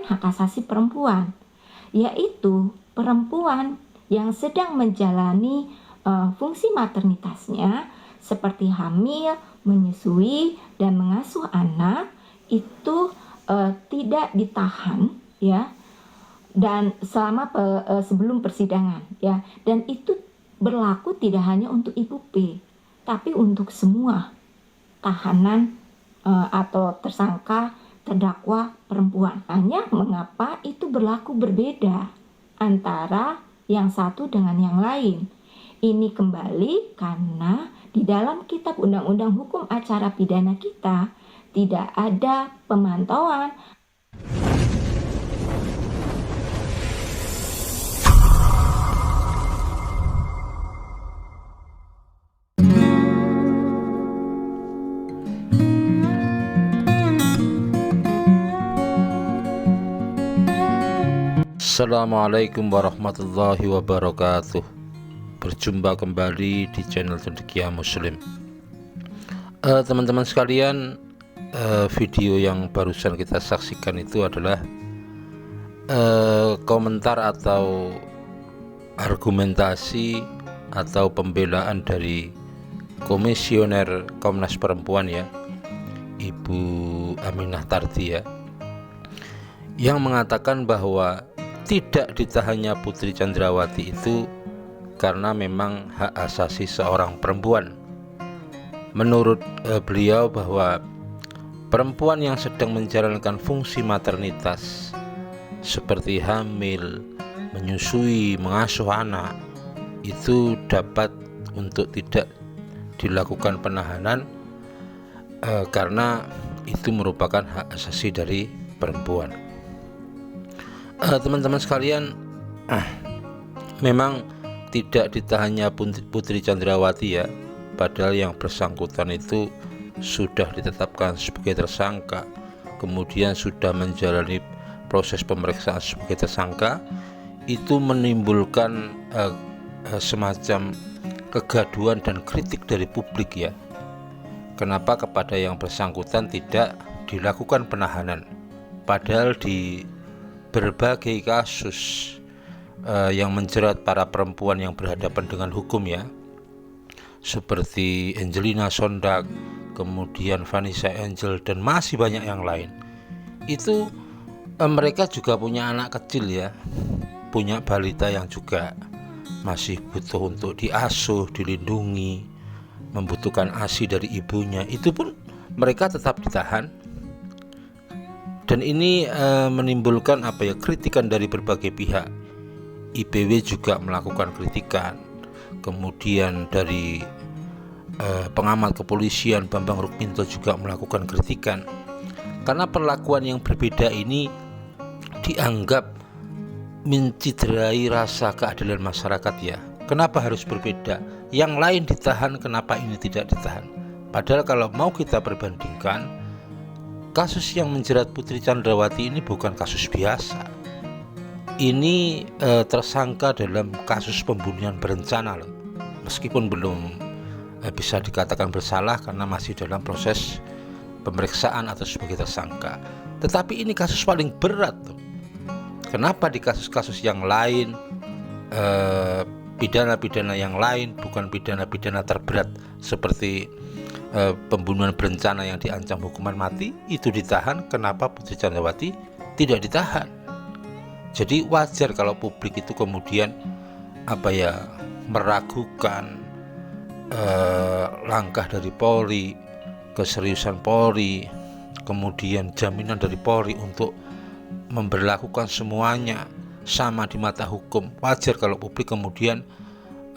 hak asasi perempuan, yaitu perempuan yang sedang menjalani fungsi maternitasnya seperti hamil, menyusui, dan mengasuh anak itu tidak ditahan ya, dan selama sebelum persidangan ya, dan itu berlaku tidak hanya untuk Ibu P, tapi untuk semua tahanan atau tersangka terdakwa perempuan. Hanya mengapa itu berlaku berbeda antara yang satu dengan yang lain. Ini kembali karena di dalam Kitab Undang-Undang Hukum Acara Pidana kita tidak ada pemantauan. Assalamualaikum warahmatullahi wabarakatuh. Berjumpa kembali di channel Cendekia Muslim. Teman-teman sekalian, video yang barusan kita saksikan itu adalah komentar atau argumentasi atau pembelaan dari Komisioner Komnas Perempuan ya, Ibu Aminah Tardi ya, yang mengatakan bahwa tidak ditahannya Putri Chandrawati itu karena memang hak asasi seorang perempuan. Menurut beliau bahwa perempuan yang sedang menjalankan fungsi maternitas seperti hamil, menyusui, mengasuh anak itu dapat untuk tidak dilakukan penahanan karena itu merupakan hak asasi dari perempuan. Teman-teman sekalian, memang tidak ditahannya Putri Chandrawati ya, padahal yang bersangkutan itu sudah ditetapkan sebagai tersangka, kemudian sudah menjalani proses pemeriksaan sebagai tersangka. Itu menimbulkan semacam kegaduhan dan kritik dari publik ya, kenapa kepada yang bersangkutan tidak dilakukan penahanan, padahal di berbagai kasus yang menjerat para perempuan yang berhadapan dengan hukum ya, seperti Angelina Sondag, kemudian Vanessa Angel, dan masih banyak yang lain, itu mereka juga punya anak kecil ya, punya balita yang juga masih butuh untuk diasuh, dilindungi, membutuhkan ASI dari ibunya. Itu pun mereka tetap ditahan. Dan ini menimbulkan kritikan dari berbagai pihak. IPW juga melakukan kritikan, kemudian dari pengamat kepolisian Bambang Rukminto juga melakukan kritikan, karena perlakuan yang berbeda ini dianggap menciderai rasa keadilan masyarakat ya. Kenapa harus berbeda? Yang lain ditahan, kenapa ini tidak ditahan? Padahal kalau mau kita perbandingkan, kasus yang menjerat Putri Chandrawati ini bukan kasus biasa. Ini tersangka dalam kasus pembunuhan berencana loh. Meskipun belum bisa dikatakan bersalah karena masih dalam proses pemeriksaan atau sebagai tersangka. Tetapi ini kasus paling berat loh. Kenapa di kasus-kasus yang lain, pidana-pidana yang lain, bukan pidana-pidana terberat seperti pembunuhan berencana yang diancam hukuman mati itu ditahan, kenapa Putri Chandrawati tidak ditahan? Jadi wajar kalau publik itu kemudian meragukan langkah dari Polri, keseriusan Polri, kemudian jaminan dari Polri untuk memberlakukan semuanya sama di mata hukum. Wajar kalau publik kemudian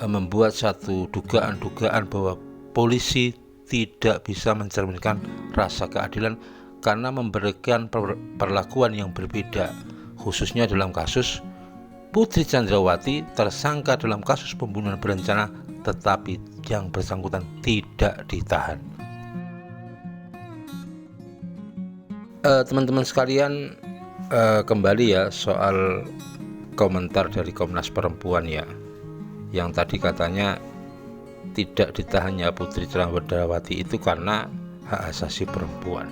membuat satu dugaan-dugaan bahwa polisi tidak bisa mencerminkan rasa keadilan karena memberikan perlakuan yang berbeda, khususnya dalam kasus Putri Chandrawati tersangka dalam kasus pembunuhan berencana, tetapi yang bersangkutan tidak ditahan. Teman-teman sekalian, kembali ya soal komentar dari Komnas Perempuan ya, yang tadi katanya tidak ditahannya Putri Chandrawati itu karena hak asasi perempuan.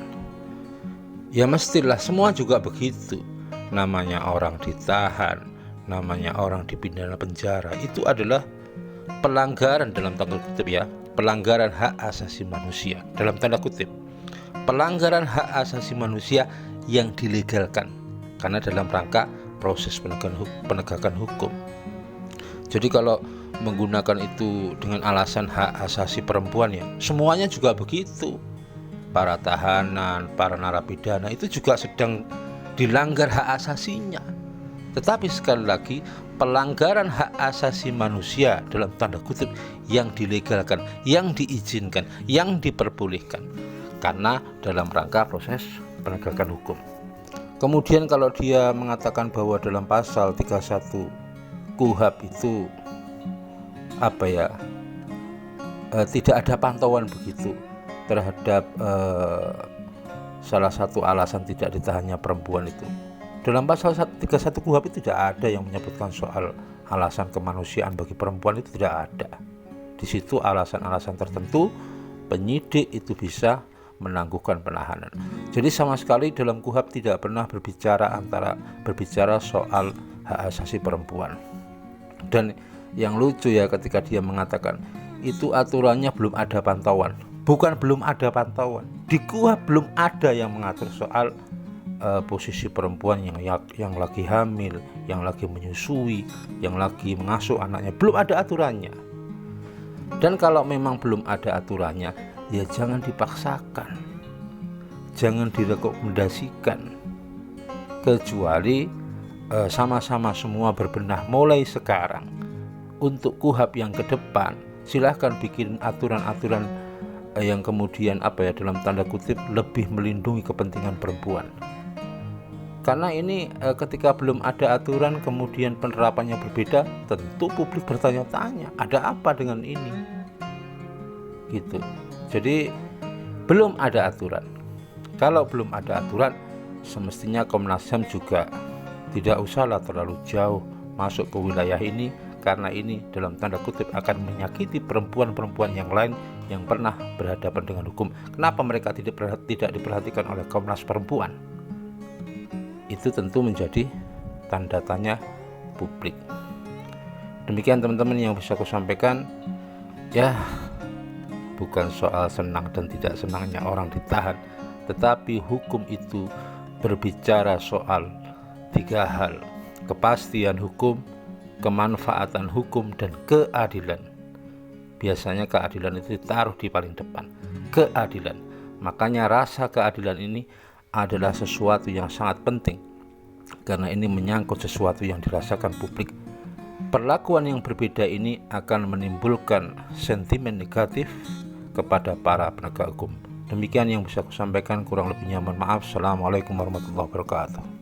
Ya mestilah, semua juga begitu. namanya orang ditahan, namanya orang dipidana penjara, itu adalah pelanggaran dalam tanda kutip ya, pelanggaran hak asasi manusia dalam tanda kutip, pelanggaran hak asasi manusia yang dilegalkan karena dalam rangka proses penegakan hukum. Jadi kalau menggunakan itu dengan alasan hak asasi perempuan ya, semuanya juga begitu. Para tahanan, para narapidana itu juga sedang dilanggar hak asasinya. Tetapi sekali lagi, pelanggaran hak asasi manusia dalam tanda kutip yang dilegalkan, yang diizinkan, yang diperbolehkan karena dalam rangka proses penegakan hukum. Kemudian kalau dia mengatakan bahwa dalam pasal 31 KUHP itu tidak ada pantauan begitu terhadap salah satu alasan tidak ditahannya perempuan itu. Dalam pasal 31 KUHP itu tidak ada yang menyebutkan soal alasan kemanusiaan bagi perempuan, itu tidak ada. Di situ alasan-alasan tertentu penyidik itu bisa menangguhkan penahanan. Jadi sama sekali dalam KUHP tidak pernah berbicara soal hak asasi perempuan. Dan yang lucu ya ketika dia mengatakan itu aturannya belum ada pantauan. Bukan belum ada pantauan, di KUHP belum ada yang mengatur soal posisi perempuan yang lagi hamil, yang lagi menyusui, yang lagi mengasuh anaknya, belum ada aturannya. Dan kalau memang belum ada aturannya, ya jangan dipaksakan, jangan direkomendasikan, kecuali sama-sama semua berbenah mulai sekarang. Untuk KUHP yang ke depan, silahkan bikin aturan-aturan yang kemudian dalam tanda kutip lebih melindungi kepentingan perempuan. Karena ini ketika belum ada aturan kemudian penerapannya berbeda, tentu publik bertanya-tanya, ada apa dengan ini? Gitu. Jadi belum ada aturan. Kalau belum ada aturan, semestinya Komnas HAM juga tidak usahlah terlalu jauh masuk ke wilayah ini, karena ini dalam tanda kutip akan menyakiti perempuan-perempuan yang lain yang pernah berhadapan dengan hukum. Kenapa mereka tidak diperhatikan oleh Komnas Perempuan? Itu tentu menjadi tanda tanya publik. Demikian teman-teman yang bisa aku sampaikan. Ya, bukan soal senang dan tidak senangnya orang ditahan, tetapi hukum itu berbicara soal 3 hal: kepastian hukum, kemanfaatan hukum, dan keadilan. Biasanya keadilan itu ditaruh di paling depan. Keadilan. Makanya rasa keadilan ini adalah sesuatu yang sangat penting, karena ini menyangkut sesuatu yang dirasakan publik. Perlakuan yang berbeda ini akan menimbulkan sentimen negatif kepada para penegak hukum. Demikian yang bisa aku sampaikan, kurang lebihnya mohon maaf. Assalamualaikum warahmatullahi wabarakatuh.